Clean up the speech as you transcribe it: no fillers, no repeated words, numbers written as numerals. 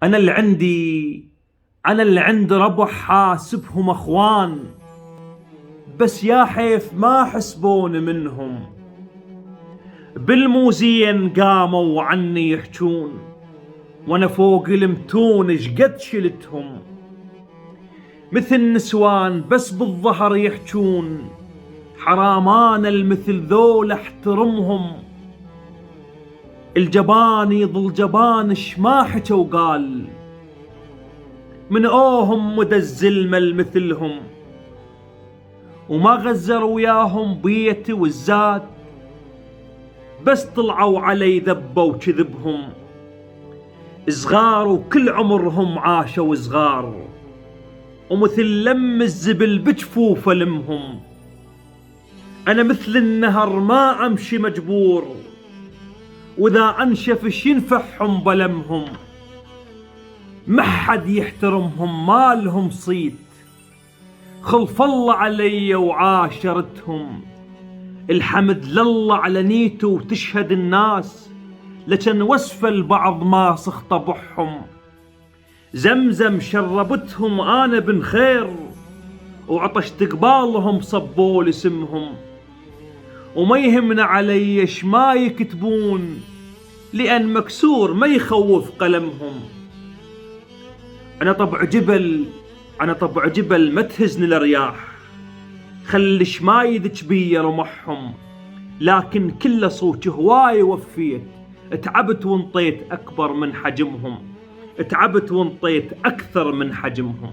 أنا اللي عندي ربح حاسبهم أخوان، بس يا حيف ما حسبوني منهم. بالموزين قاموا عني يحجون، وانا فوق المتون شقد شلتهم. مثل نسوان بس بالظهر يحجون، حرامان المثل ذول احترمهم. الجبان يظل جبانش ما حكى وقال، من اوهم مدى الزلمة المثلهم. وما غزروا وياهم بيتي والزاد، بس طلعوا علي ذبوا كذبهم. صغار وكل عمرهم عاشوا صغار، ومثل لم الزبل بجفوف لمهم. أنا مثل النهر ما أمشي مجبور، وإذا أنشفش ينفحهم بلمهم. ما حد يحترمهم ما لهم صيت، خلف الله علي وعاشرتهم. الحمد لله على نيته وتشهد الناس، لكن وصف البعض ما سخط بحهم. زمزم شربتهم أنا بن خير، وعطشت قبالهم صبوا لسمهم. وما يهمنا عليش ما يكتبون، لأن مكسور ما يخوف قلمهم. أنا طبع جبل ما تهزني الرياح، خلي شمايد بي رمحهم. لكن كل صوت هواي وفيت، تعبت وانطيت أكبر من حجمهم، تعبت وانطيت أكثر من حجمهم.